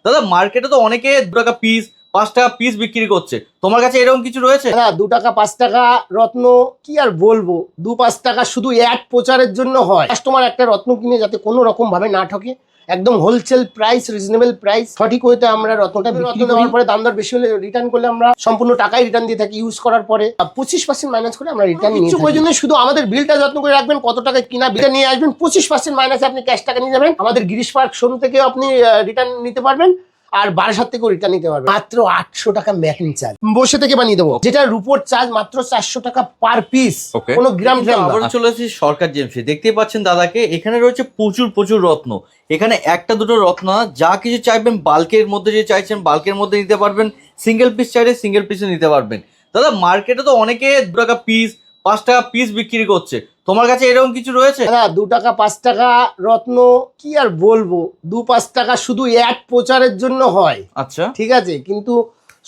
দাদা মার্কেটে তো অনেকে 2 টাকা পিস 5 টাকা পিস বিক্রি করছে, তোমার কাছে এরকম কিছু রয়েছে? না, 2 টাকা 5 টাকা রত্ন কি আর বলবো, 2-5 টাকা শুধু অ্যাড প্রচারের জন্য হয়। কাস্টমার একটা রত্ন কিনে যাতে কোনো রকম ভাবে না ঠকে, একদম হোলসেল প্রাইস, রিজনেবল প্রাইস, সঠিক ওয়েতে আমরা রত্নটা বিক্রি দেওয়ার পরে দাম দর বেশি হলে রিটার্ন করলে আমরা সম্পূর্ণ টাকাই রিটার্ন দিয়ে থাকি। ইউজ করার পরে 25% মাইনাস করে আমরা রিটার্ন নিয়ে থাকি। ওই জন্য শুধু আমাদের বিলটা যত্ন করে রাখবেন, কত টাকা কিনা বিলটা নিয়ে আসবেন, 25% মাইনাসে আপনি ক্যাশ টাকা নিয়ে যাবেন। আমাদের গিরিশ পার্ক শোরুম থেকে আপনি রিটার্ন নিতে পারবেন, আর 12 থেকেও রিটার্ন নিতে পারবেন। মাত্র 800 টাকা মেকিং চার্জ বসে থেকে বানিয়ে দেবো, যেটা রুপোর চার্জ মাত্র 400 টাকা পার পিস, কোনো গ্রাম আবার চলে এসেছি সরকার জেমসে। দেখতেই পাচ্ছেন দাদাকে, এখানে রয়েছে প্রচুর প্রচুর রত্ন। এখানে একটা দুটো রত্ন না, যা কিছু চাইবেন বাল্কের মধ্যে, যে চাইছেন বাল্কের মধ্যে নিতে পারবেন, সিঙ্গেল পিস চাইলে সিঙ্গেল পিসে নিতে পারবেন। দাদা মার্কেটে তো অনেকে 2 টাকা পিস 5 টাকা পিস বিক্রি করছে, তোমার কাছে এরকম কিছু রয়েছে? না, 2 টাকা 5 টাকা রত্ন কি আর বলবো, 2-5 টাকা শুধু অ্যাড প্রচারের জন্য হয়। আচ্ছা, ঠিক আছে, কিন্তু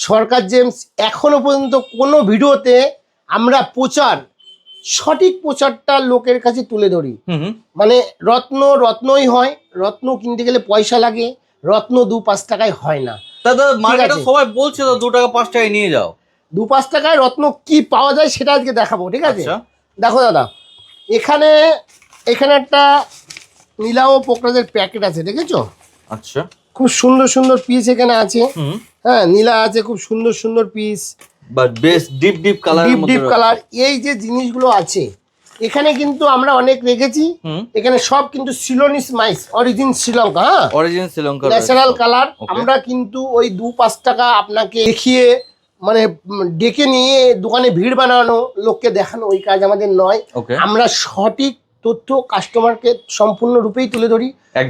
সরকার জেমস এখনো পর্যন্ত কোনো ভিডিওতে আমরা সঠিক প্রচারটা লোকের কাছে তুলে ধরি। মানে রত্নই হয়, রত্ন কিনতে গেলে পয়সা লাগে, রত্ন 2-5 টাকায় হয় না। দাদা মার্কেটে সবাই বলছে তো 2 টাকা 5 টাকায় নিয়ে যাও। 2-5 টাকায় রত্ন কি পাওয়া যায় সেটা আজকে দেখাবো, ঠিক আছে? দেখো দাদা, এখানে একটা নীলা ও পোকরাজের প্যাকেট আছে, দেখেছো? আচ্ছা, খুব সুন্দর সুন্দর পিস এখানে আছে। হ্যাঁ, নীলা আছে, খুব সুন্দর সুন্দর পিস, বাট বেশ ডিপ ডিপ কালার। এই যে জিনিসগুলো আছে এখানে কিন্তু আমরা অনেক রেখেছি। এখানে সব কিন্তু সিলোনিস মাইস, অরিজিন শ্রীলঙ্কা। হ্যাঁ, অরিজিন শ্রীলঙ্কা, ন্যাচারাল কালার। আমরা কিন্তু ওই 2-5 টাকা আপনাকে দেখিয়ে, মানে ডেকে নিয়ে দোকানে ভিড় বানানো, লোককে দেখানো, ওই কাজ আমাদের নয়। আমরা সঠিক তথ্য কাস্টমারকে সম্পূর্ণ রূপেই তুলে ধরি।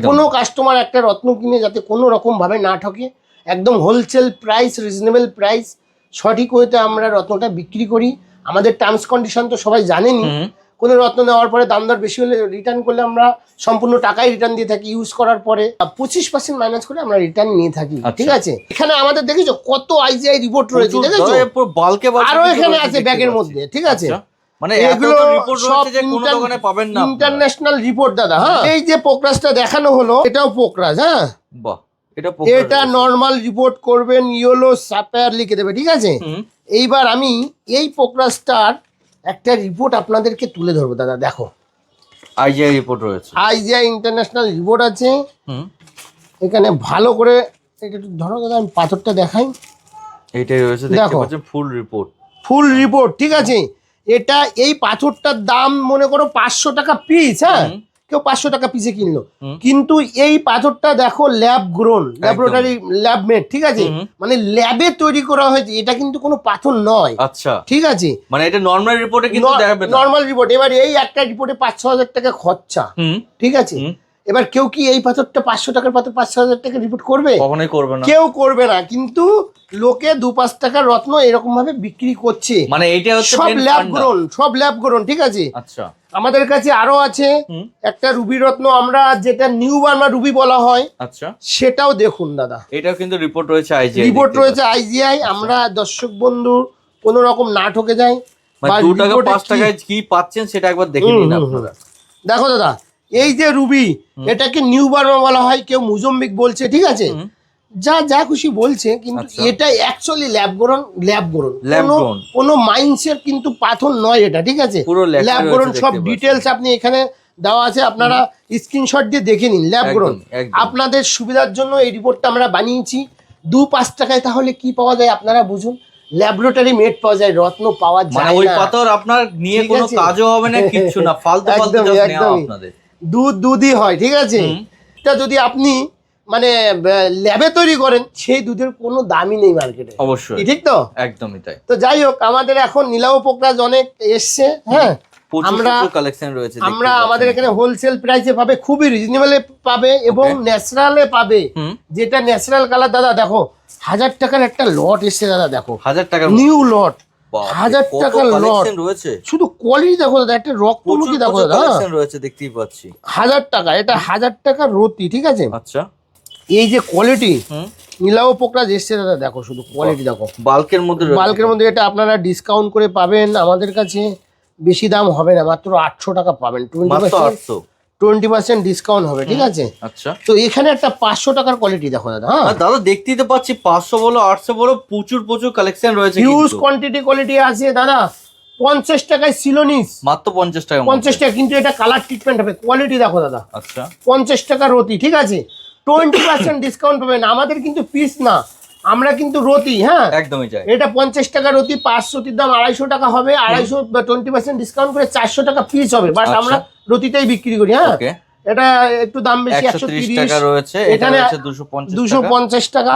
কোনো কাস্টমার একটা রত্ন কিনে যাতে কোনো রকম ভাবে না ঠকে, একদম হোলসেল প্রাইস, রিজনেবল প্রাইস, সঠিক ওয়েতে আমরা রত্নটা বিক্রি করি। আমাদের টার্মস কন্ডিশন তো সবাই জানেনই। কোনো রত্ন নেওয়ার পরে দাম দর বেশি হলে রিটার্ন করলে আমরা সম্পূর্ণ টাকাই রিটার্ন দিয়ে থাকি। ইউজ করার পরে 25% মাইনাস করে আমরা রিটার্ন নিয়ে থাকি, ঠিক আছে? এখানে আমাদের দেখেছো কত আইজিআই রিপোর্ট রয়েছে, দেখেছো? আরো এখানে আছে ব্যাগের মধ্যে, ঠিক আছে? মানে এগুলো সব যে কোনো দোকানে পাবেন না, ইন্টারন্যাশনাল রিপোর্ট দাদা। হ্যাঁ, এই যে পোকরাজটা দেখানো হলো, এটাও পোকরাজ। হ্যাঁ, বাহ, এটা নরমাল রিপোর্ট করবেন, ইয়েলো সাপায়ার লিখে দেবে, ঠিক আছে? এইবার আমি এই পোকরাজটার একটা রিপোর্ট আপনাদেরকে তুলে ধরবো দাদা। দেখো, আইজিআই রিপোর্ট রয়েছে, আইজিআই ইন্টারন্যাশনাল রিপোর্ট আছে এখানে। ভালো করে একটু ধরো দাদা, আমি পাথরটা দেখাই। এইটাই রয়েছে, দেখতে পাচ্ছেন ফুল রিপোর্ট, ঠিক আছে? এটা এই পাথরটার দাম মনে করো 500 টাকা পিস। হ্যাঁ, কেউ 500 টাকা পিসে কিনলো, কিন্তু এই পাথরটা দেখো lab grown, laboratory lab made, ঠিক আছে? মানে ল্যাবে তৈরি করা হয়েছে, এটা কিন্তু কোনো পাথর নয়। আচ্ছা, ঠিক আছে? মানে এটা নরমাল রিপোর্টে কিন্তু দেখাবে না, নরমাল রিপোর্ট। এবার এই একটা রিপোর্টে 5-6 টাকা খরচা, ঠিক আছে? এবার কেউ কি এই পাথরটা 500 টাকার পাথর 5-6 টাকা রিপোর্ট করবে? কখনোই করবে না, কেউ করবে না। কিন্তু লোকে 2-5 টাকার রত্ন এরকম ভাবে বিক্রি করছে। মানে এইটা হচ্ছে সব ল্যাব গ্রোন, ঠিক আছে? আচ্ছা, আমাদের কাছে আরো আছে একটা রুবি রত্ন, আমরা যেটা নিউ বার্মা রুবি বলা হয়। আচ্ছা, সেটাও দেখুন দাদা, এটাও কিন্তু রিপোর্ট রয়েছে আইজিআই। আমরা দর্শক বন্ধু কোনো রকম না ঠকে যায়, 2 টাকা 5 টাকায় কি পাচ্ছেন সেটা একবার দেখে নিন আপনারা। দেখো দাদা, এই যে রুবি, এটাকে নিউ বার্মা বলা হয়, কেউ মুজম্বিক বলছে, ঠিক আছে? যা খুশি বলছে, কিন্তু এটা অ্যাকচুয়ালি ল্যাব গ্রোন, কোনো মাইন্সের কিন্তু পাথর নয় এটা, ঠিক আছে? ল্যাব গ্রোন সব ডিটেলস আপনি এখানে দেওয়া আছে, আপনারা স্ক্রিনশট দিয়ে দেখে নিন। ল্যাব গ্রোন আপনাদের সুবিধার জন্য এই রিপোর্টটা আমরা বানিয়েছি। 2-5 টাকায় তাহলে কি পাওয়া যায় আপনারা বুঝুন। ল্যাবরেটরি মেড পাওয়া যায়, রত্ন পাওয়া যায় না। ওই পাথর আপনার নিয়ে কোনো কাজও হবে না, কিছু না, ফালতু জাস্ট নেওয়া আপনাদের। দুধই হয়, ঠিক আছে? এটা যদি আপনি মানে ল্যাবে তৈরি করেন, সেই দুধের কোনো দামই নেই মার্কেটে, অবশ্যই, ঠিক তো? একদমই তাই। তো যাই হোক, আমাদের এখন নীলা ও পোকরাজ অনেক এসছে। হ্যাঁ, আমরা আমাদের এখানে হোলসেল প্রাইসে পাবে, খুবই রিজনেবলে পাবে এবং ন্যাচারালে পাবে। যেটা ন্যাচারাল কালার দাদা, দেখো 1000 টাকার একটা লট এসছে দাদা, দেখো 1000 টাকার নিউ লট, 1000 টাকার লট রয়েছে। শুধু কোয়ালিটি দেখো দাদা, একটা রক্তমুখী দেখো দাদা, রয়েছে, দেখতেই পাচ্ছি। 1000 টাকা, এটা 1000 টাকার রতি, ঠিক আছে? আচ্ছা, এই যে কোয়ালিটি নীলা ও পোকরাজ এসছে দাদা, দেখো শুধু কোয়ালিটি দেখো। বাল্কের মধ্যে এটা আপনারা ডিসকাউন্ট করে পাবেন আমাদের কাছে, বেশি দাম হবে না, মাত্র 800 টাকা পাবেন। 20% ডিসকাউন্ট হবে, ঠিক আছে? আচ্ছা, তো এখানে একটা 500 টাকার কোয়ালিটি দেখো দাদা। হ্যাঁ আর দাদা দেখতেই তো পাচ্ছি 500 বলো 800 বলো প্রচুর প্রচুর কালেকশন রয়েছে, হিউজ কোয়ান্টিটি কোয়ালিটি আছে দাদা। 50 টাকায় সিলোনিস, মাত্র 50 টাকা। 50 টাকা, কিন্তু এটা কালার ট্রিটমেন্ট হবে। কোয়ালিটি দেখো দাদা। আচ্ছা, 50 টাকা রতি, ঠিক আছে? 20% ডিসকাউন্ট পাবেন। আমাদের কিন্তু পিস না, আমরা কিন্তু রতি। হ্যাঁ একদমই চাই। এটা 50 টাকা রতি, 5 রতির দাম 250 টাকা হবে। 250 বা 20% ডিসকাউন্ট করে 400 টাকা পিস হবে, বাট আচ্ছা। আমরা রতিটাই বিক্রি করি। হ্যাঁ ওকে, এটা একটু দাম বেশি, 130 টাকা 130 রয়েছে, এখানে আছে 250 টাকা।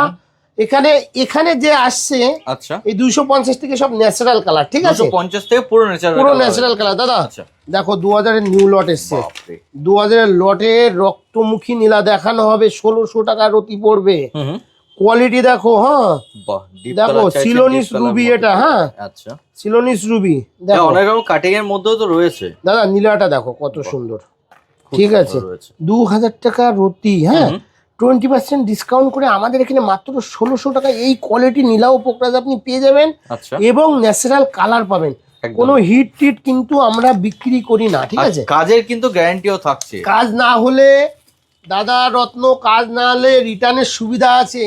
এখানে এখানে যে আসছে, আচ্ছা, এই 250 থেকে সব ন্যাচারাল কালার, ঠিক আছে? 250 থেকে পুরো ন্যাচারাল, পুরো ন্যাচারাল কালার দাদা। আচ্ছা, দেখো 2000 এর নিউ লট এসছে। বাপরে, 2000 এর লটে রক্তমুখী নীলা দেখানো হবে, 1600 টাকা রতি পড়বে। হুম, কোয়ালিটি দেখো। হ্যাঁ বাহ, ডিপ দেখো কালার চাইছেন, সিলোনিস deep color রুবি মধ্যে। এটা। হ্যাঁ আচ্ছা, সিলোনিস রুবি হ্যাঁ, দেখো অনেক রকম কাটিং এর মধ্যেও তো রয়েছে। দাদা। নীলাটা দেখো কত সুন্দর, খুব ঠিক সুন্দর আছে? রয়েছে। 2000 টাকা রতি। হ্যাঁ 20% ডিসকাউন্ট করে আমাদের এখানে মাত্র 1600 টাকা এই কোয়ালিটি নীলা ও পোকরাজ আপনি পেয়ে যাবেন, আচ্ছা, এবং ন্যাচারাল কালার পাবেন। একদম। কোনো হিট টিট কিন্তু আমরা বিক্রি করি না, ঠিক আর আছে? কাজের কিন্তু গ্যারান্টিও থাকছে। কাজ না হলে দাদা, রত্ন কাজ না হলে রিটার্নের সুবিধা আছে।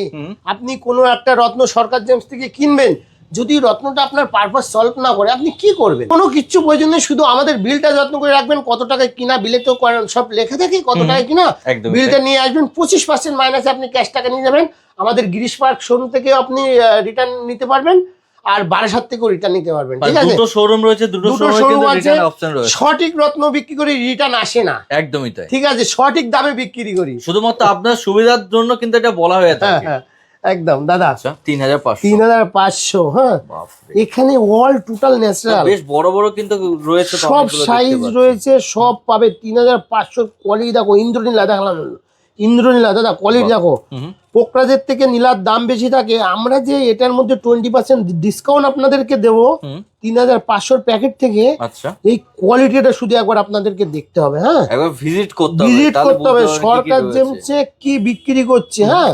আপনি কোনো একটা রত্ন সরকার জেমস থেকে কিনবেন, যদি রত্নটা আপনার পারপাস সলভ না করে আপনি কি করবেন? কোনো কিচ্ছু প্রয়োজন নেই, শুধু আমাদের বিলটা যত্ন করে রাখবেন। কত টাকায় কিনা বিলে তো সব লেখা থাকে, কত টাকায় কিনা। একদমই বিলটা নিয়ে আসবেন, 25% মাইনাসে আপনি ক্যাশ টাকা নিয়ে যাবেন। আমাদের গিরিশ পার্ক শোরুম থেকে আপনি রিটার্ন নিতে পারবেন, আর বারাসাত থেকেও রিটার্ন নিতে পারবেন, ঠিক আছে? দুটো শোরুম রয়েছে, দুটো শোরুমে কিন্তু রিটার্ন অপশন রয়েছে। সঠিক রত্ন বিক্রি করি, রিটার্ন আসে না। একদমই তাই, ঠিক আছে? সঠিক দামে বিক্রি করি, শুধুমাত্র আপনার সুবিধার জন্য কিন্তু এটা বলা হয়ে হ্যাঁ থাকে। হ্যাঁ একদম দাদা। আচ্ছা, 3500। 3500। হ্যাঁ বাপরে, এখানে অল টোটাল ন্যাচারাল, বেশ বড় বড় কিন্তু রয়েছে, তো সব অনেকগুলো দেখতে সাইজ পাচ্ছি। রয়েছে, সব পাবে। 3500 কোয়ালিটি দেখো। ইন্দ্রনীলা দেখালাম, ইন্দ্রনীলা দাদা কোয়ালিটি দেখো। পোকরাজের থেকে নীলার দাম বেশি থাকে, আমরা যে এটার মধ্যে 20% ডিসকাউন্ট আপনাদেরকে দেবো 3500 প্যাকেট থেকে। আচ্ছা, এই কোয়ালিটিটা শুধু একবার আপনাদেরকে দেখতে হবে। হ্যাঁ একবার ভিজিট করতে হবে, ভিজিট তাহলে করতে হবে, বুঝতে পারবেন কি কি সরকার রয়েছে। জেমসে কি বিক্রি করছে। হ্যাঁ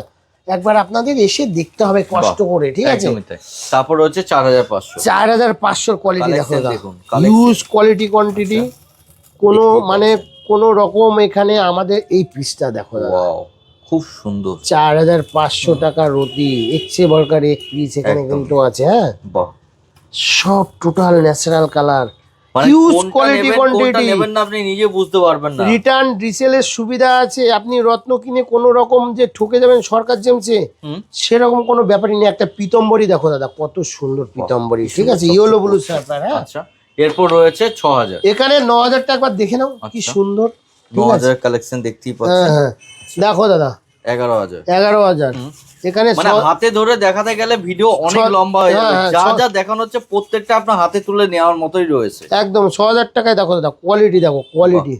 একবার আপনাদের এসে দেখতে হবে কষ্ট করে, ঠিক আছে? একদমই তাই। তারপর হচ্ছে 4500। 4500 কোয়ালিটি দেখো Collection দাদা, দেখুন, collection। Huge quality quantity. কোনো মানে কোনো রকম এখানে আমাদের এই পিসটা দেখো দাদা, ওয়াও, খুব সুন্দর, 4500 টাকা রতি। একচে বরকার এক পিস এখানে একদম। কিন্তু আছে। হ্যাঁ বাহ, সব টোটাল ন্যাচারাল কালার, মানে হিউজ কোনটা কোয়ালিটি নেবেন, কোনটা কোয়ান্টিটি। নেবেন না আপনি নিজে বুঝতে পারবেন না। রিটার্ন রিসেলের সুবিধা আছে। আপনি রত্ন কিনে কোনো রকম যে ঠকে যাবেন সরকার জেমসে, সেরকম কোনো ব্যাপারই নেই। একটা পিতম্বরী দেখো দাদা, কত সুন্দর পিতম্বরী, ঠিক আছে? ইয়েলো ব্লু স্যাপার। হ্যাঁ আচ্ছা, এরপর রয়েছে 6000। এখানে 9000 টাকা একবার দেখে নাও, কি আচ্ছা। সুন্দর, ঠিক আছে? 9000 কালেকশন দেখতেই হ্যাঁ পাচ্ছেন। হ্যাঁ দেখো দাদা, 11000। 11000। এখানে মানে হাতে ধরে দেখাতে গেলে ভিডিও অনেক লম্বা হয়ে যাবে। হ্যাঁ, যা যা দেখানো হচ্ছে প্রত্যেকটা আপনার হাতে তুলে নেওয়ার মতোই রয়েছে। একদম 6000 টাকায় দেখো দাদা, কোয়ালিটি দেখো, কোয়ালিটি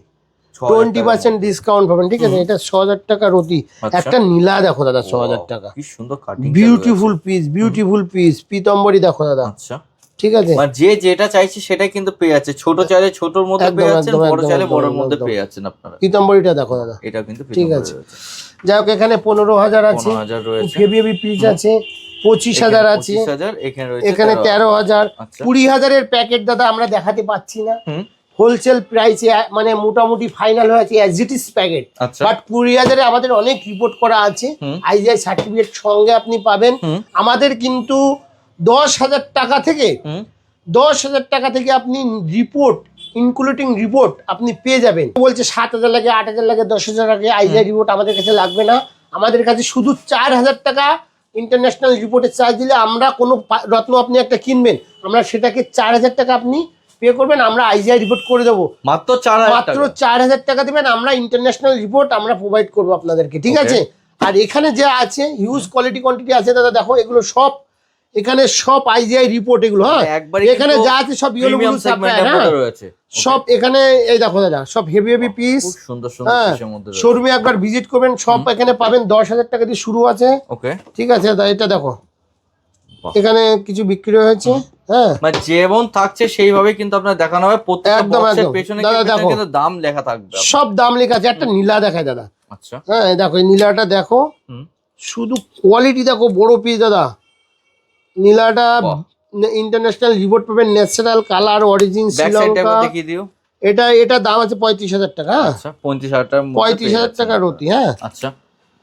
20% ডিসকাউন্ট পাবেন, ঠিক আছে? এটা 6000 টাকা রতি। আচ্ছা। একটা নীলা দেখো দাদা, 6000 টাকা। কি সুন্দর cutting, beautiful piece, beautiful piece. Pitambari দেখো দাদা, আচ্ছা, ঠিক আছে? মানে যে যেটা চাইছে সেটাই কিন্তু পেয়ে যাচ্ছে। ছোট চাইলে ছোটর মধ্যে একদম, পেয়ে যাচ্ছেন, একদম, বড় একদম, চাইলে একদম, বড়র মধ্যে একদম। পেয়ে যাচ্ছেন আপনারা। পিতম্বরীটা দেখো দাদা, এটাও কিন্তু ঠিক আছে। যাই হোক এখানে 15000 আছে, 15000 রয়েছে, হেভি হেভি পিস আছে। 25000 আছে, 25000, এখানে রয়েছে এখানে 13000। আচ্ছা। 20000 এর প্যাকেট দাদা আমরা দেখাতে পাচ্ছি না। হুম, হোলসেল প্রাইসে মানে মোটামুটি ফাইনাল হয়েছে অ্যাজ ইট ইজ প্যাকেট। আচ্ছা, বাট 20000 আমাদের অনেক রিপোর্ট করা আছে, আইজিআই সার্টিফিকেট সঙ্গে আপনি পাবেন। আমাদের কিন্তু 10000 টাকা থেকে 10000 টাকা থেকে আপনি রিপোর্ট ইনক্লুডিং রিপোর্ট আপনি পেয়ে যাবেন। বলছে 7000 লাগে, 8000 লাগে, 10000 লাগে, আইজিআই রিপোর্ট আমাদের কাছে লাগবে না। আমাদের কাছে শুধু 4000 টাকা ইন্টারন্যাশনাল রিপোর্টের চার্জ দিলে আমরা কোনো রত্ন আপনি একটা কিনবেন, আমরা সেটাকে 4000 টাকা আপনি পে করবেন, আমরা আইজিআই রিপোর্ট করে দেবো। মাত্র 4000 মাত্র টাকা। 4000 টাকা দেবেন, আমরা ইন্টারন্যাশনাল রিপোর্ট আমরা প্রোভাইড করবো আপনাদেরকে, ঠিক Okay. আছে? আর এখানে যে আছে হিউজ কোয়ালিটি কোয়ান্টিটি আছে দাদা, দেখো এগুলো সব এখানে সব আইজিআই রিপোর্ট এগুলো। হ্যাঁ একবারে এখানে কিন্তু যা আছে সব ইয়েলো প্রিমিয়াম ব্লু সেগমেন্টের সাপ্লাই। হ্যাঁ মধ্যে রয়েছে। সব এখানে এই দেখো দাদা, সব হেভি হেভি পিস। খুব সুন্দর সুন্দর হ্যাঁ পিসের মধ্যে রয়েছে। শোরুমে একবার ভিজিট করবেন, সব এখানে পাবেন। 10000 টাকা দিয়ে শুরু আছে, ওকে, ঠিক আছে দাদা? এটা দেখো, বাহ। এখানে কিছু বিক্রি হয়েছে। হ্যাঁ মানে যেমন থাকছে সেইভাবে কিন্তু আপনার দেখানো হবে। প্রত্যেকটা একদম, বক্সের একদম। পেছনে দাদা দেখো, কিন্তু দাম লেখা থাকবে। সব দাম লেখা আছে। একটা নীলা দেখায় দাদা, আচ্ছা, হ্যাঁ এই দেখো, এই নীলাটা দেখো, হুম, শুধু কোয়ালিটি দেখো, বড় পিস দাদা। নীলাটা বাহ। ইন্টারন্যাশনাল রিপোর্ট পাবেন, ন্যাচারাল কালার, অরিজিন ব্যাক সাইডটা শ্রীলঙ্কা। দেখিয়ে দিও। এটা দাম আছে 35,000 টাকা। আচ্ছা 35,000 35,000 টাকা রতি। হ্যাঁ আচ্ছা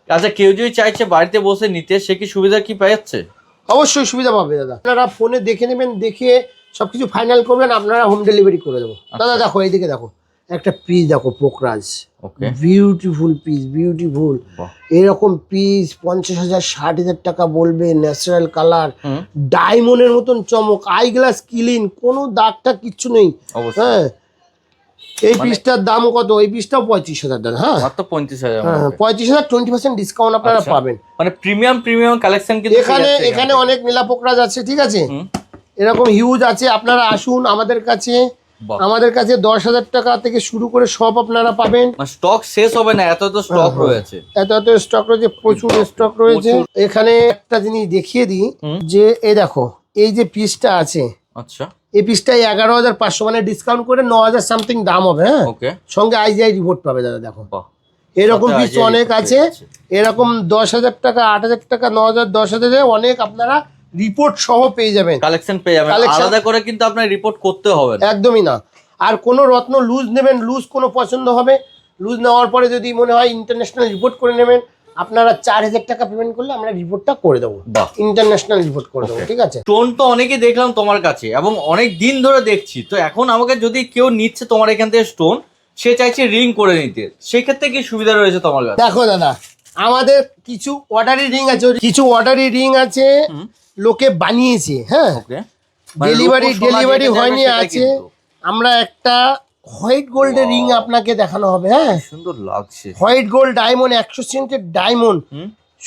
আচ্ছা, কেউ যদি চাইছে বাড়িতে বসে নিতে, সে কি সুবিধা কি পাচ্ছে? অবশ্যই সুবিধা পাবে দাদা। আপনারা ফোনে দেখে নেবেন, দেখে সবকিছু ফাইনাল করবেন, আপনারা হোম ডেলিভারি করে দেবো। দাদা দেখো এইদিকে দেখো, একটা পিস দেখো পোকরাজ, বিউটিফুল পিস, বিউটিফুল। এরকম পিস 50,000 60,000 টাকা বলবে। ন্যাচারাল কালার, ডায়মন্ডের মতন চমক, আই গ্লাস ক্লিন, কোনো দাগটা কিচ্ছু নেই। হ্যাঁ এই পিসটার দাম কত? এই পিসটাও 35,000 টাকা। হ্যাঁ মাত্র 35,000। 35,000, 20% ডিসকাউন্ট আপনারা পাবেন। মানে প্রিমিয়াম কালেকশন কিন্তু এখানে অনেক নীলা পোকরাজ আছে, ঠিক আছে, এরকম হিউজ আছে। আপনারা আসুন আমাদের কাছে, 10,000 টাকা থেকে শুরু করে সব আপনারা পাবেন। স্টক শেষ হবে না, এত স্টক রয়েছে, এত স্টক রয়েছে, প্রচুর স্টক রয়েছে। এখানে একটা জিনিস দেখিয়ে দিই, যে এই দেখো এই যে পিসটা আছে, আচ্ছা এই পিসটাই 11,500, মানে ডিসকাউন্ট করে 9,000 সামথিং দাম হবে। হ্যাঁ সঙ্গে আইজিআই রিপোর্ট পাবে দাদা। দেখো এরকম পিস অনেক আছে, এরকম 10,000 টাকা, 8,000 টাকা, 9,000, 10,000 অনেক আপনারা রিপোর্ট সহ পেয়ে যাবেন, কালেকশন পেয়ে যাবেন। আলাদা করে কিন্তু আপনার রিপোর্ট করতে হবে না, একদমই না। আর কোনো রত্ন লুজ নেবেন, লুজ কোনো পছন্দ হবে, লুজ নেওয়ার পরে যদি মনে হয় ইন্টারন্যাশনাল রিপোর্ট করে নেবেন, আপনারা 4,000 টাকা পেমেন্ট করলে আমরা রিপোর্টটা করে দেবো, ইন্টারন্যাশনাল রিপোর্ট করে দেবো, ঠিক আছে। স্টোন তো অনেকে দেখলাম তোমার কাছে এবং অনেক দিন ধরে দেখছি, তো এখন আমাকে যদি কেউ নিচ্ছে তোমার এখান থেকে স্টোন, সে চাইছে রিং করে নিতে, সেক্ষেত্রে কি সুবিধা রয়েছে তোমার কাছে? দেখো দাদা, আমাদের কিছু অর্ডারি রিং আছে, লোকে বানিয়েছে। হ্যাঁ ডেলিভারি হয়নি আছে। আমরা একটা হোয়াইট গোল্ডের রিং আপনাকে দেখানো হবে। হ্যাঁ সুন্দর লাগছে, হোয়াইট গোল্ড ডায়মন্ড, 100 সেন্টের ডায়মন্ড।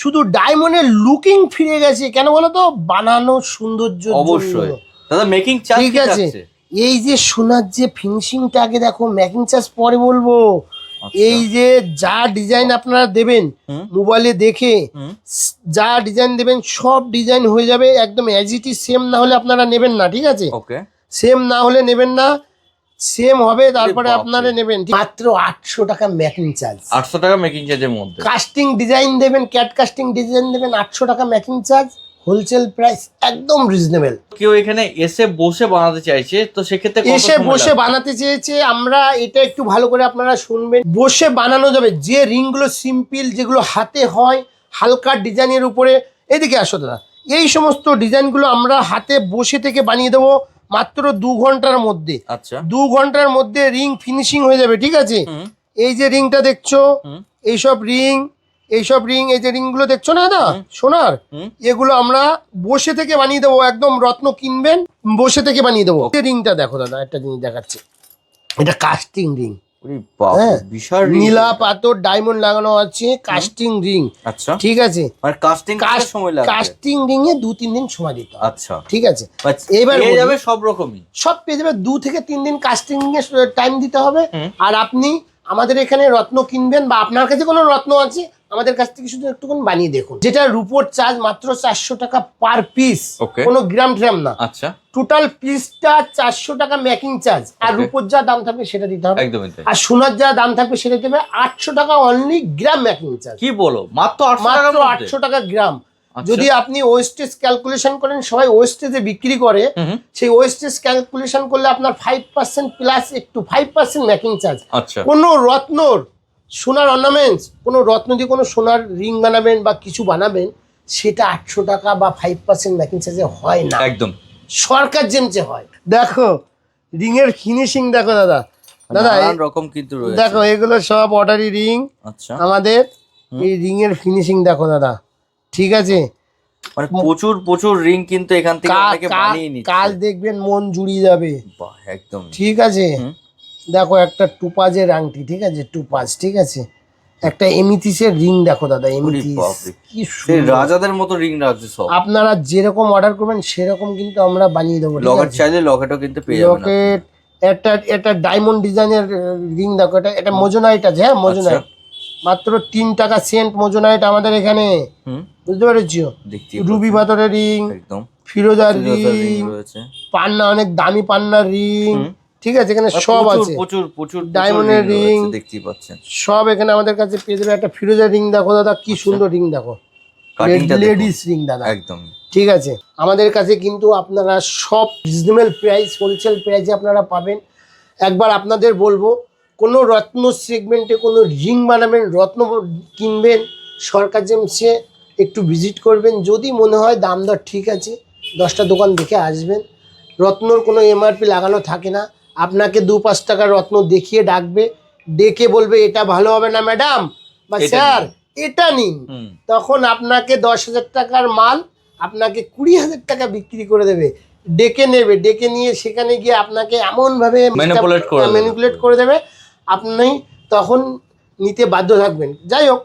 শুধু ডায়মন্ডের লুকিং ফিরে গেছে, কেন বলো তো? বানানো সৌন্দর্য। অবশ্যই দাদা, মেকিং চার্জ ঠিক আছে। এই যে সোনার যে ফিনিশিংটা আগে দেখো, মেকিং চার্জ পরে বলবো। এই যে যা ডিজাইন আপনারা দেবেন মোবাইলে দেখে, যা ডিজাইন দেবেন সব ডিজাইন হয়ে যাবে একদম অ্যাজ ইট ইজ। সেম না হলে আপনারা নেবেন না, ঠিক আছে, সেম না হলে নেবেন না, সেম হবে তারপরে আপনারা নেবেন। মাত্র 800 টাকা মেকিং চার্জ, 800 টাকা মেকিং চার্জের মধ্যে। কাস্টিং ডিজাইন দেবেন, ক্যাট কাস্টিং ডিজাইন দেবেন, 800 টাকা মেকিং চার্জ, হোলসেল প্রাইস, একদম রিজনেবল। কেউ এখানে এসে বসে বানাতে চাইছে, তো সেক্ষেত্রে এসে বসে বানাতে চেয়েছে, আমরা এটা একটু ভালো করে আপনারা শুনবেন। বসে বানানো যাবে, যে রিংগুলো সিম্পল, যেগুলো হাতে হয়, হালকা ডিজাইনের উপরে। এদিকে আসো দাদা, এই সমস্ত ডিজাইনগুলো আমরা হাতে বসে থেকে বানিয়ে দেবো মাত্র 2 ঘন্টার মধ্যে। আচ্ছা 2 ঘন্টার মধ্যে রিং ফিনিশিং হয়ে যাবে, ঠিক আছে। এই যে রিংটা দেখছো, এইসব রিং, এই যে রিংগুলো দেখছো না দাদা সোনার, এগুলো আমরা বসে থেকে বানিয়ে দেবো। একদম রত্ন কিনবেন, বসে থেকে বানিয়ে দেবো। রিংটা দেখো দাদা, একটা জিনিস দেখাচ্ছে, এটা কাস্টিং রিং। বিশাল নীলা পাথর ডায়মন্ড লাগানো আছে, কাস্টিং রিং। আচ্ছা ঠিক আছে, কাস্টিং রিং এ 2-3 দিন সময় দিতে হবে। আচ্ছা ঠিক আছে, এবার পেয়ে যাবে সব রকমই, সব পেয়ে যাবে। 2 থেকে 3 দিন কাস্টিং এ টাইম দিতে হবে। আর আপনি আমাদের এখানে রত্ন কিনবেন, বা আপনার কাছে কোনো রত্ন আছে, আমাদের কাছ থেকে শুধু একটুখানি বানিয়ে দেখুন। যেটা রূপোর চার্জ মাত্র 400 টাকা পার পিস, কোনো গ্রাম ট্রাম না। আচ্ছা টোটাল পিসটা 400 টাকা মেকিং চার্জ, আর রূপোর যা দাম থাকবে সেটা দিতে হবে, আর সোনার যা দাম থাকবে সেটা দিতে হবে। 800 টাকা অনলি গ্রাম মেকিং চার্জ। কি বলো, মাত্র 800 টাকা গ্রাম। যদি আপনি ওয়েস্টেজ ক্যালকুলেশন করেন, সবাই ওয়েস্টেজে বিক্রি করে, সেই ওয়েস্টেজ ক্যালকুলেশন করলে আপনার 5% প্লাস একটু 5% মেকিং চার্জ। কোনো রত্নর, সোনার অর্নামেন্টস, কোনো রত্ন দিয়ে কোনো সোনার রিং বানাবেন বা কিছু বানাবেন, সেটা 800 টাকা বা 5% মেকিং চার্জে হয় না, একদম সরকার জেমচে হয়। দেখো রিং এর ফিনিশিং দেখো দাদা, রকম কিন্তু দেখো এগুলো সব অর্ডারি রিং। আচ্ছা আমাদের এই রিং এর ফিনিশিং দেখো দাদা, ঠিক আছে, মানে প্রচুর রিং কিন্তু এখান থেকে অনেকে বানিয়ে নিচ্ছে। কাজ দেখবেন মন জুড়িয়ে যাবে, বাহ একদম ঠিক আছে। দেখো একটা টুপাজের আংটি, ঠিক আছে, টুপাজ, ঠিক আছে, একটা এমিথিসের রিং দেখো দাদা, এমিথিস, কি সুন্দর, রাজাদের মতো রিং রাখছে সব। আপনারা যেরকম অর্ডার করবেন সেরকম কিন্তু আমরা বানিয়ে দেবো। লকেট চাইলে লকেটও কিন্তু পেয়ে যাবেন। লকেট, একটা ডায়মন্ড ডিজাইনের রিং দেখো, এটা মোজোনাইট আছে। হ্যাঁ মোজোনাইট, মাত্র 3 টাকা সেন্ট মোজোনাইট আমাদের এখানে, বুঝতে পেরেছো। রুবি পাথরের রিং, একদম ফিরোজার রিং, পান্না, অনেক দামি পান্নার রিং, ঠিক আছে, এখানে সব আছে, প্রচুর ডায়মন্ডের রিং দেখতেই পাচ্ছেন, সব এখানে আমাদের কাছে পেয়ে যাবে। একটা ফিরোজার রিং দেখো দাদা, কি সুন্দর রিং দেখো, লেডিস রিং দাদা, একদম ঠিক আছে। আমাদের কাছে কিন্তু আপনারা সব রিজনেবল প্রাইস, হোলসেল প্রাইসে আপনারা পাবেন। একবার আপনাদের বলবো, কোনো রত্ন সেগমেন্টে কোনো রিং বানাবেন, রত্ন কিনবেন, সরকার জেমসে একটু ভিজিট করবেন। যদি মনে হয় দাম দর ঠিক আছে, 10টা দোকান দেখে আসবেন। রত্নর কোনো এমআরপি লাগানো থাকে না। আপনাকে 2-5 টাকার রত্ন দেখিয়ে ডাকবে, ডেকে বলবে এটা ভালো হবে না ম্যাডাম বা এটা স্যার নিন। এটা নিন। তখন আপনাকে 10,000 টাকার মাল আপনাকে 20,000 টাকা বিক্রি করে দেবে। ডেকে নেবে, ডেকে নিয়ে সেখানে গিয়ে আপনাকে এমনভাবে ম্যানিপুলেট করে দেবে, আপনি তখন নিতে বাধ্য থাকবেন। যাই হোক,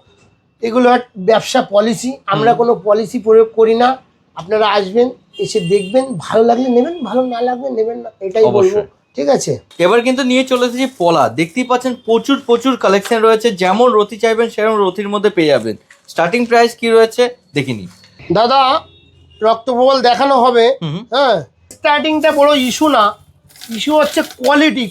এগুলো ব্যবসা পলিসি, আমরা কোনো পলিসি প্রয়োগ করি না। আপনারা আসবেন, এসে দেখবেন, ভালো লাগলে নেবেন, ভালো না লাগলে নেবেন না, এটাই বলবো। ঠিক আছে, এবার কিন্তু নিয়ে চলে এসেছি পলা। দেখতেই পাচ্ছেন প্রচুর প্রচুর কালেকশন রয়েছে, যেমন রতি চাইবেন সেরকম রতির মধ্যে পেয়ে যাবেন। স্টার্টিং প্রাইস কি রয়েছে দেখিনি দাদা। রক্তপ্রবাল দেখানো হবে, হ্যাঁ। স্টার্টিংটা বড় ইস্যু না, ইস্যু হচ্ছে কোয়ালিটি।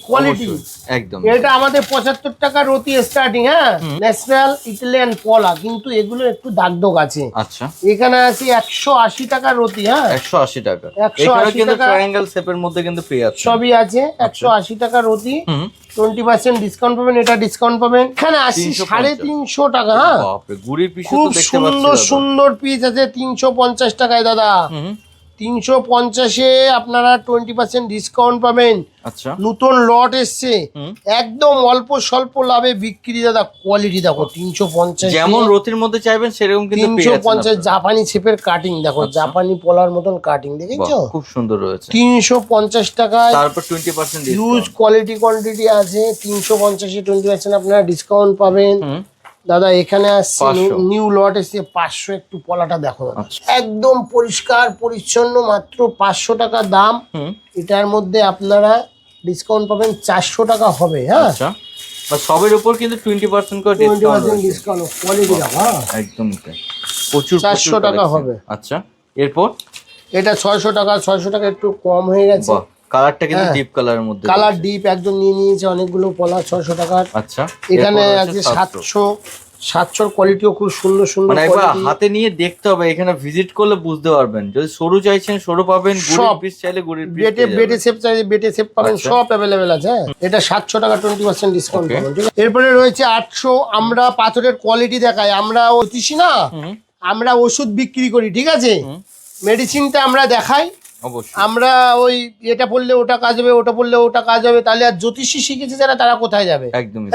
একদম এটা আমাদের 75 টাকা রতি স্টার্টিং, হ্যাঁ। ন্যাশনাল ইটালিয়ান পলা, কিন্তু এগুলো একটু দাগ দাগ আছে। আচ্ছা, এখানে আছে 180 টাকা রতি, হ্যাঁ। 180 টাকা। 180 কিন্তু টাকা ট্রায়াঙ্গেল শেপের মধ্যে কিন্তু পেয়ে যাচ্ছে, সবই আছে। 180 টাকা রতি, 20% ডিসকাউন্ট পাবেন। এটা ডিসকাউন্ট পাবেন। এখানে আসি 350 টাকা, হ্যাঁ। বাপরে, গুড়ির পিস খুব তো দেখতে সুন্দর পাচ্ছি সুন্দর পিস আছে 350 টাকায় দাদা। 350-এ আপনারা 20% ডিসকাউন্ট পাবেন। আচ্ছা, নতুন লট এসছে, একদম অল্প স্বল্প লাভে বিক্রি দাদা। কোয়ালিটি দেখো, 350, যেমন রতির মধ্যে চাইবেন সেরকম কিন্তু পেয়ে যাচ্ছেন। 350 জাপানি শেপের কাটিং দেখো, জাপানি পলার মতন কাটিং, দেখেছো? খুব সুন্দর রয়েছে। 350 টাকায়, তারপর 20% হিউজ কোয়ালিটি কোয়ান্টিটি আছে। 350-এ 20% আপনারা ডিসকাউন্ট পাবেন দাদা। এখানে আসছে নিউ লট এসছে 500। একটু পলাটা দেখো দাদা, একদম পরিষ্কার পরিচ্ছন্ন, মাত্র 500 টাকা দাম। এটার মধ্যে আপনারা ডিসকাউন্ট পাবেন 400 টাকা হবে, হ্যাঁ। আচ্ছা, বা সবের উপর কিন্তু 20% করে ডিসকাউন্ট। কোয়ালিটি দেখো, হ্যাঁ, একদম প্রচুর 400 টাকা হবে। আচ্ছা, এরপর এটা 600 টাকা। 600 টাকা একটু কম হয়ে গেছে। কালারটা কিন্তু ডিপ কালারের মধ্যে, কালার ডিপ একদম নিয়ে নিয়েছে অনেকগুলো পলা 600 টাকার। আচ্ছা, এখানে আছে 700 কোয়ালিটিও খুব সুন্দর সুন্দর। মানে একবার হাতে নিয়ে দেখতে হবে, এখানে ভিজিট করলে বুঝতে পারবেন। যদি সরু চাইছেন সরু পাবেন, গুড়ির পিস চাইলে গুড়ির পিস, বেটে শেপ চাইলে বেটে শেপ পাবেন, সব অ্যাভেলেবেল আছে। এটা 700 টাকা 20% ডিসকাউন্ট পাবেন। ঠিক আছে, এরপরে রয়েছে 800। আমরা পাথরের কোয়ালিটি দেখাই, আমরা অতিশি না, আমরা ওষুধ বিক্রি করি। ঠিক আছে, মেডিসিনটা আমরা দেখাই। আমরা ওই এটা পড়লে ওটা কাজ হবে, ওটা পড়লে ওটা কাজ হবে, তাহলে আর জ্যোতিষী শিখেছে যারা, তারা কোথায় যাবে? একদমই,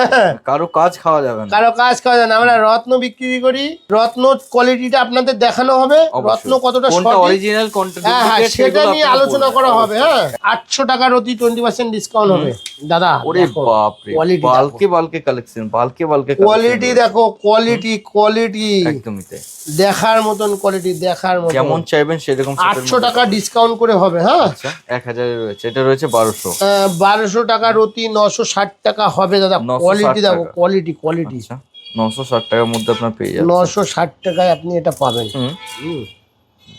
কারো কাজ খাওয়া যাবে না, কারো কাজ খাওয়া যাবে না। আমরা রত্ন বিক্রি করি, রত্ন কোয়ালিটিটা আপনাদের দেখানো হবে, রত্ন কতটা অরিজিনাল কোনটা, হ্যাঁ, সেটা নিয়ে আলোচনা করা হবে, হ্যাঁ। 800 টাকার অতি 20% ডিসকাউন্ট হবে দাদা। ওরে বাপ রে, বালকে কালেকশন, বালকে কোয়ালিটি দেখো, কোয়ালিটি একদমই তাই, দেখার মতন কোয়ালিটি, দেখার মতন। যেমন চাইবেন সেরকম। 800 টাকা ডিসকাউন্ট করে হবে, হ্যাঁ। আচ্ছা, 1000 এর রয়েছে, এটা রয়েছে 1200। 1200 টাকা রতি 960 টাকা হবে দাদা। কোয়ালিটি দেখো, কোয়ালিটি 960 টাকার মধ্যে আপনার পেয়ে যাবেন। 960 টাকায় আপনি এটা পাবেন।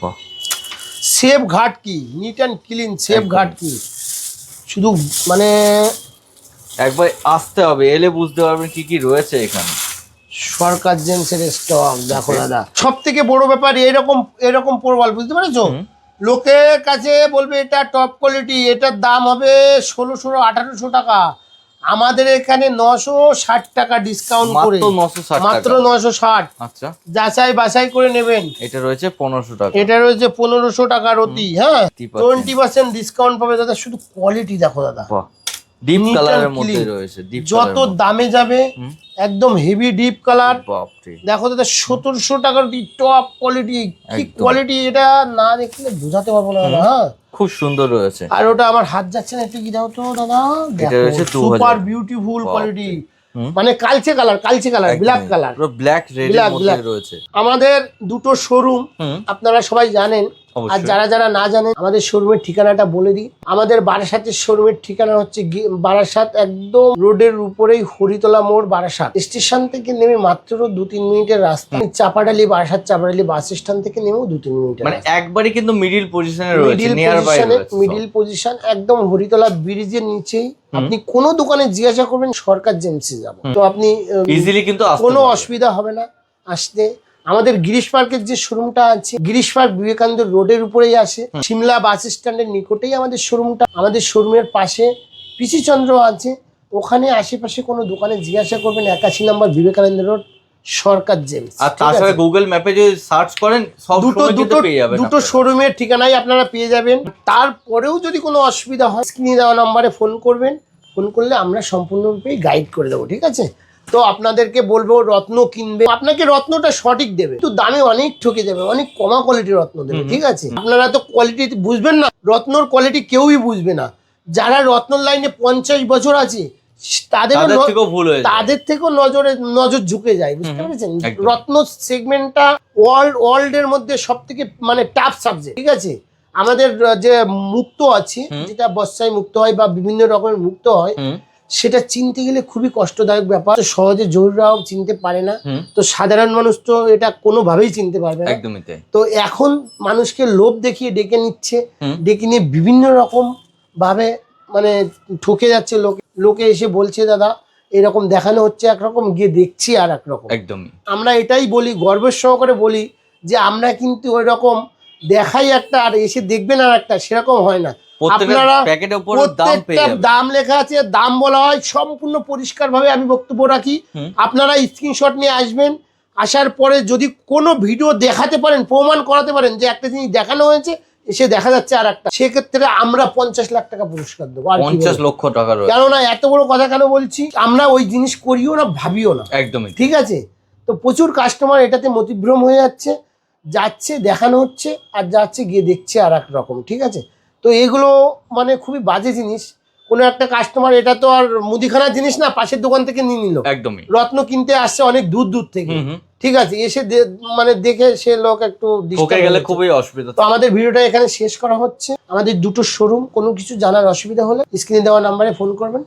বাহ, সেফ ঘাট কি, নিট অ্যান্ড ক্লিন সেফ ঘাট কি, শুধু মানে একবার আসতে হবে, এলে বুঝতে পারবেন কি কি রয়েছে এখানে। সরকার জেমসের স্টক দেখো দাদা। সব থেকে বড় ব্যাপার, এরকম প্রবাল, বুঝতে পেরেছো? লোকের কাছে বলবে এটা টপ কোয়ালিটি, এটার দাম হবে 1600-1800 টাকা। আমাদের এখানে 960 টাকা ডিসকাউন্ট করে, মাত্র 960। আচ্ছা, যাচাই বাছাই করে নেবেন। এটা রয়েছে 1500 টাকা, এটা রয়েছে 1500 টাকা রতি, হ্যাঁ। 20% ডিসকাউন্ট পাবে দাদা। শুধু কোয়ালিটি দেখো দাদা, ডিপ কালারের মধ্যে রয়েছে। যত দামে যাবে একদম হেভি ডিপ কালার। দেখো দাদা, 1700 টাকার টপ কোয়ালিটি। কি কোয়ালিটি, এটা না দেখলে বোঝাতে পারবো না দাদা, হ্যাঁ। খুব সুন্দর রয়েছে। আর ওটা আমার হাত যাচ্ছে না, একটু কি দাও তো দাদা। সুপার বিউটিফুল কোয়ালিটি, মানে কালচে colour, black colour, black red এর মধ্যে রয়েছে। আমাদের দুটো শোরুম, আপনারা সবাই জানেন। আর যারা যারা না জানেন, আমাদের শোরুমের ঠিকানাটা বলে দিই। আমাদের বারাসাতের শোরুমের ঠিকানা হচ্ছে বারাসাত, একদম রোডের উপরেই হরিতলা মোড়, বারাসাত স্টেশন থেকে নেমে মাত্র 2-3 মিনিটের রাস্তা। চাপাডালি, বারাসাত চাপাডালি বাস স্ট্যান্ড থেকে নেমেও 2-3 মিনিটের, মানে একবারই কিন্তু মিডিল পজিশনে রয়েছে, মিডিল পজিশন একদম হরিতলা ব্রিজের নিচেই। আপনি কোনো দোকানে জিজ্ঞাসা করবেন সরকার জেমসে যাবো, তো আপনি ইজিলি কিন্তু কোনো অসুবিধা হবে না আসতে। আমাদের গিরিশ পার্কের যে শোরুমটা আছে, গিরিশ পার্ক বিবেকানন্দ রোডের উপরেই আছে, সিমলা বাস স্ট্যান্ডের নিকটেই আমাদের শোরুমটা। আমাদের শোরুমের পাশে পিসি চন্দ্র আছে, ওখানে আশেপাশে কোনো দোকানে জিজ্ঞাসা করবেন, 81 নম্বর বিবেকানন্দ রোড, সরকার জেমস। আর তার সাথে গুগল ম্যাপে যদি সার্চ করেন সব পেয়ে যাবেন, দুটো শোরুমের ঠিকানাই আপনারা পেয়ে যাবেন। তারপরেও যদি কোনো অসুবিধা হয় স্ক্রিনে দেওয়া নম্বরে ফোন করবেন, ফোন করলে আমরা সম্পূর্ণরূপে গাইড করে দেবো, ঠিক আছে? তো আপনাদেরকে বলবো রত্ন কিনবে, আপনাকে রত্নটা সঠিক দেবে, কিন্তু দামে অনেক ঠকে যাবে, অনেক কমা কোয়ালিটির রত্ন দেবে, ঠিক আছে? আপনারা তো কোয়ালিটি বুঝবেন না, রত্নর কোয়ালিটি কেউই বুঝবে না। যারা রত্নর লাইনে 50 বছর আছে তাদের থেকেও নজর ঝুঁকে যায়, বুঝতে পেরেছেন? রত্ন সেগমেন্টটা ওয়ার্ল্ড এর মধ্যে সব থেকে মানে টাফ সাবজেক্ট, ঠিক আছে? আমাদের যে মুক্ত আছে, যেটা বর্ষায় মুক্ত হয় বা বিভিন্ন রকমের মুক্ত হয়, সেটা চিনতে গেলে খুবই কষ্টদায়ক ব্যাপার, সহজে জরুরাও চিনতে পারে না, তো সাধারণ মানুষ তো এটা কোনোভাবেই চিনতে পারবে না। একদমই তাই। তো এখন মানুষকে লোভ দেখিয়ে ডেকে নিচ্ছে, ডেকে নিয়ে বিভিন্ন রকম ভাবে মানে ঠকে যাচ্ছে। লোকে এসে বলছে দাদা এরকম দেখানো হচ্ছে একরকম, গিয়ে দেখছি আর একরকম। একদমই আমরা এটাই বলি, গর্বের সহকারে বলি যে আমরা কিন্তু ওই রকম দেখাই একটা আর এসে দেখবেন আর একটা, সেরকম হয় না। আপনারা প্রত্যেকটা দাম লেখা আছে, দাম বলা হয় সম্পূর্ণ পরিষ্কার ভাবে, আমি বক্তব্য রাখি। আপনারা স্ক্রিনশট নিয়ে আসবেন, আসার পরে যদি কোনো ভিডিও দেখাতে পারেন, প্রমাণ করাতে পারেন যে একটা জিনিস দেখানো হয়েছে এসে দেখা যাচ্ছে আর একটা, সেক্ষেত্রে আমরা 50 লাখ টাকা পুরস্কার দেবো। 50 লক্ষ টাকা। কেননা এত বড় কথা কেন বলছি, আমরা ওই জিনিস করিও না, ভাবিও না, একদমই ঠিক আছে? তো প্রচুর কাস্টমার এটাতে মতিভ্রম হয়ে যাচ্ছে দেখানো হচ্ছে আর যাচ্ছে গিয়ে দেখছে আর এক রকম, ঠিক আছে? তো এগুলো মানে খুবই বাজে জিনিস। কোনো একটা কাস্টমার, এটা তো আর মুদিখানার জিনিস না, পাশের দোকান থেকে নিয়ে নিল, একদমই রত্ন কিনতে আসছে অনেক দূর থেকে, ঠিক আছে? এসে মানে দেখে সে লোক একটু গেলে খুবই অসুবিধা। তো আমাদের ভিডিওটা এখানে শেষ করা হচ্ছে। আমাদের দুটো শোরুম, কোনো কিছু জানার অসুবিধা হলে স্ক্রিনে দেওয়া নাম্বারে ফোন করবেন।